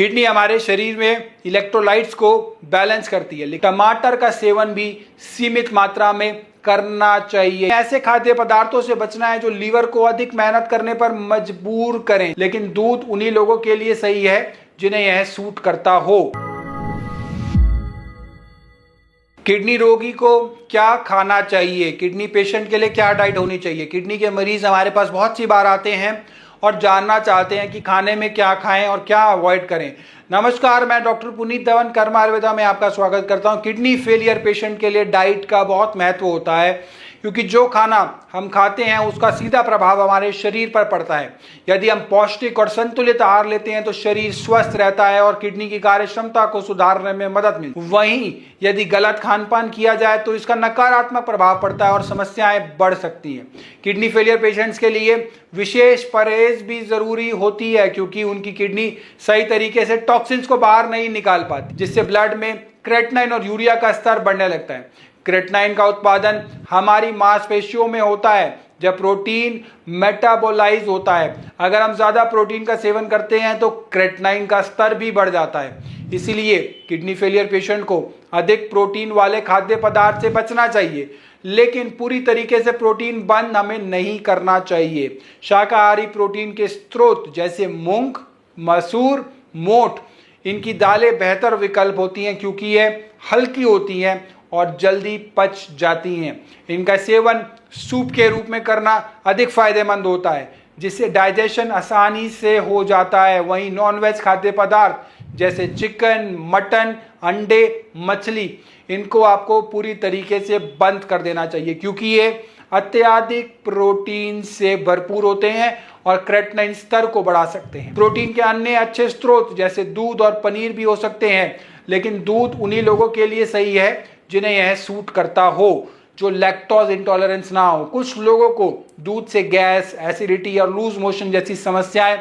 Kidney हमारे शरीर में इलेक्ट्रोलाइट्स को बैलेंस करती है, लेकिन टमाटर का सेवन भी सीमित मात्रा में करना चाहिए। ऐसे खाद्य पदार्थों से बचना है जो लीवर को अधिक मेहनत करने पर मजबूर करें, लेकिन दूध उन्हीं लोगों के लिए सही है जिन्हें यह सूट करता हो। किडनी रोगी को क्या खाना चाहिए? किडनी पेशेंट के लिए क्या डाइट होनी चाहिए? किडनी के मरीज हमारे पास बहुत सी बार आते हैं और जानना चाहते हैं कि खाने में क्या खाएं और क्या अवॉइड करें। नमस्कार, मैं डॉक्टर पुनीत धवन कर्म आयुर्वेदा में आपका स्वागत करता हूं। किडनी फेलियर पेशेंट के लिए डाइट का बहुत महत्व होता है, क्योंकि जो खाना हम खाते हैं उसका सीधा प्रभाव हमारे शरीर पर पड़ता है। यदि हम पौष्टिक और संतुलित आहार लेते हैं तो शरीर स्वस्थ रहता है और किडनी की कार्य क्षमता को सुधारने में मदद मिलती है। वहीं यदि गलत खान पान किया जाए तो इसका नकारात्मक प्रभाव पड़ता है और समस्याएं बढ़ सकती हैं। किडनी फेलियर पेशेंट्स के लिए विशेष परहेज भी जरूरी होती है, क्योंकि उनकी किडनी सही तरीके से टॉक्सिन्स को बाहर नहीं निकाल पाती, जिससे ब्लड में क्रेटिनिन और यूरिया का स्तर बढ़ने लगता है। क्रेटिनिन का उत्पादन हमारी मांसपेशियों में होता है जब प्रोटीन मेटाबोलाइज होता है। अगर हम ज्यादा प्रोटीन का सेवन करते हैं तो क्रेटिनिन का स्तर भी बढ़ जाता है। इसीलिए किडनी फेलियर पेशेंट को अधिक प्रोटीन वाले खाद्य पदार्थ से बचना चाहिए, लेकिन पूरी तरीके से प्रोटीन बंद हमें नहीं करना चाहिए। शाकाहारी प्रोटीन के स्रोत जैसे मूंग, मसूर, मोठ, इनकी दालें बेहतर विकल्प होती हैं, क्योंकि ये हल्की होती हैं और जल्दी पच जाती हैं। इनका सेवन सूप के रूप में करना अधिक फायदेमंद होता है, जिससे डाइजेशन आसानी से हो जाता है। वहीं नॉनवेज खाद्य पदार्थ जैसे चिकन, मटन, अंडे, मछली, इनको आपको पूरी तरीके से बंद कर देना चाहिए, क्योंकि ये अत्यधिक प्रोटीन से भरपूर होते हैं और क्रेटिनिन स्तर को बढ़ा सकते हैं। प्रोटीन के अन्य अच्छे स्रोत जैसे दूध और पनीर भी हो सकते हैं, लेकिन दूध उन्हीं लोगों के लिए सही है जिन्हें यह सूट करता हो, जो लैक्टोज इंटॉलरेंस ना हो। कुछ लोगों को दूध से गैस, एसिडिटी और लूज मोशन जैसी समस्याएं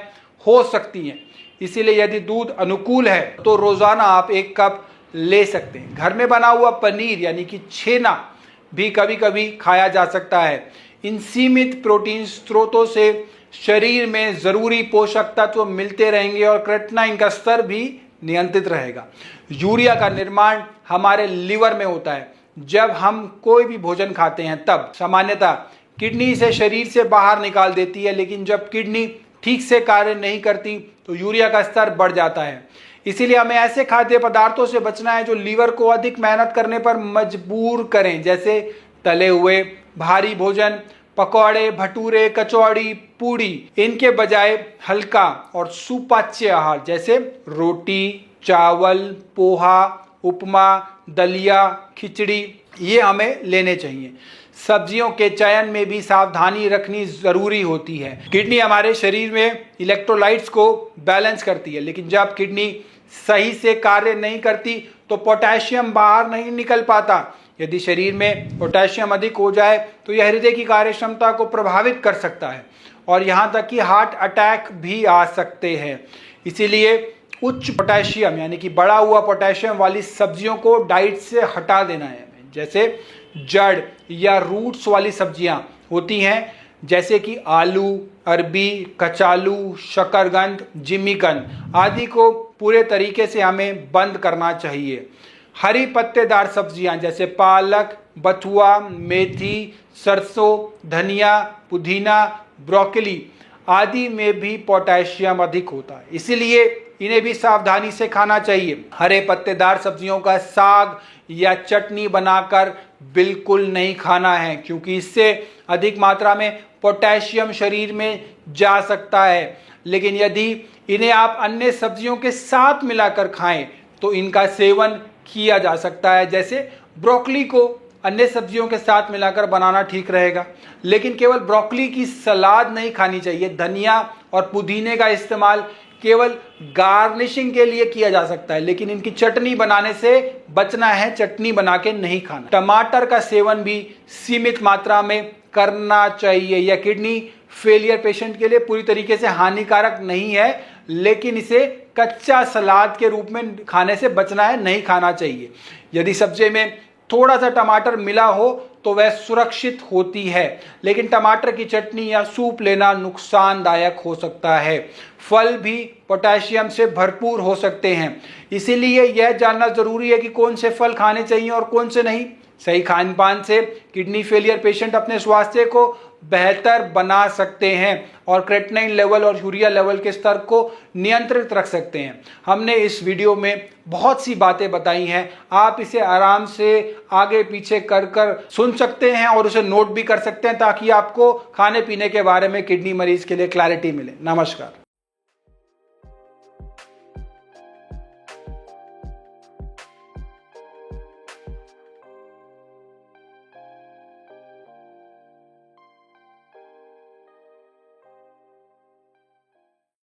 हो सकती हैं। इसीलिए यदि दूध अनुकूल है तो रोजाना आप 1 कप ले सकते हैं। घर में बना हुआ पनीर यानी कि छेना भी कभी कभी खाया जा सकता है। इन सीमित प्रोटीन स्रोतों से शरीर में जरूरी पोषक तत्व मिलते रहेंगे और क्रेटिनिन का स्तर भी नियंत्रित रहेगा। यूरिया का निर्माण हमारे लीवर में होता है। जब हम कोई भी भोजन खाते हैं तब सामान्यतः किडनी से शरीर से बाहर निकाल देती है, लेकिन जब किडनी ठीक से कार्य नहीं करती तो यूरिया का स्तर बढ़ जाता है। इसीलिए हमें ऐसे खाद्य पदार्थों से बचना है जो लीवर को अधिक मेहनत करने पर मजबूर करें, जैसे तले हुए भारी भोजन, पकौड़े, भटूरे, कचौड़ी, पूड़ी। इनके बजाय हल्का और सुपाच्य आहार जैसे रोटी, चावल, पोहा, उपमा, दलिया, खिचड़ी, ये हमें लेने चाहिए। सब्जियों के चयन में भी सावधानी रखनी जरूरी होती है। किडनी हमारे शरीर में इलेक्ट्रोलाइट्स को बैलेंस करती है, लेकिन जब किडनी सही से कार्य नहीं करती तो पोटेशियम बाहर नहीं निकल पाता। यदि शरीर में पोटेशियम अधिक हो जाए तो यह हृदय की कार्य क्षमता को प्रभावित कर सकता है और यहाँ तक कि हार्ट अटैक भी आ सकते हैं। इसीलिए उच्च पोटेशियम यानी कि बढ़ा हुआ पोटेशियम वाली सब्जियों को डाइट से हटा देना है। जैसे जड़ या रूट्स वाली सब्जियां होती हैं, जैसे कि आलू, अरबी, कचालू, शकरकंद, जिमीकंद आदि को पूरे तरीके से हमें बंद करना चाहिए। हरी पत्तेदार सब्जियां जैसे पालक, बथुआ, मेथी, सरसों, धनिया, पुदीना, ब्रोकली आदि में भी पोटेशियम अधिक होता है, इसीलिए इन्हें भी सावधानी से खाना चाहिए। हरे पत्तेदार सब्जियों का साग या चटनी बनाकर बिल्कुल नहीं खाना है, क्योंकि इससे अधिक मात्रा में पोटेशियम शरीर में जा सकता है। लेकिन यदि इन्हें आप अन्य सब्जियों के साथ मिलाकर खाएं तो इनका सेवन किया जा सकता है। जैसे ब्रोकली को अन्य सब्जियों के साथ मिलाकर बनाना ठीक रहेगा, लेकिन केवल ब्रोकली की सलाद नहीं खानी चाहिए। धनिया और पुदीने का इस्तेमाल केवल गार्निशिंग के लिए किया जा सकता है, लेकिन इनकी चटनी बनाने से बचना है, चटनी बना के नहीं खाना। टमाटर का सेवन भी सीमित मात्रा में करना चाहिए। यह किडनी फेलियर पेशेंट के लिए पूरी तरीके से हानिकारक नहीं है, लेकिन इसे कच्चा सलाद के रूप में खाने से बचना है, नहीं खाना चाहिए। यदि सब्जी में थोड़ा सा टमाटर मिला हो तो वह सुरक्षित होती है, लेकिन टमाटर की चटनी या सूप लेना नुकसानदायक हो सकता है। फल भी पोटेशियम से भरपूर हो सकते हैं, इसीलिए यह जानना जरूरी है कि कौन से फल खाने चाहिए और कौन से नहीं। सही खान पान से किडनी फेलियर पेशेंट अपने स्वास्थ्य को बेहतर बना सकते हैं और क्रेटिनिन लेवल और यूरिया लेवल के स्तर को नियंत्रित रख सकते हैं। हमने इस वीडियो में बहुत सी बातें बताई हैं, आप इसे आराम से आगे पीछे कर सुन सकते हैं और उसे नोट भी कर सकते हैं, ताकि आपको खाने पीने के बारे में किडनी मरीज के लिए क्लैरिटी मिले। नमस्कार।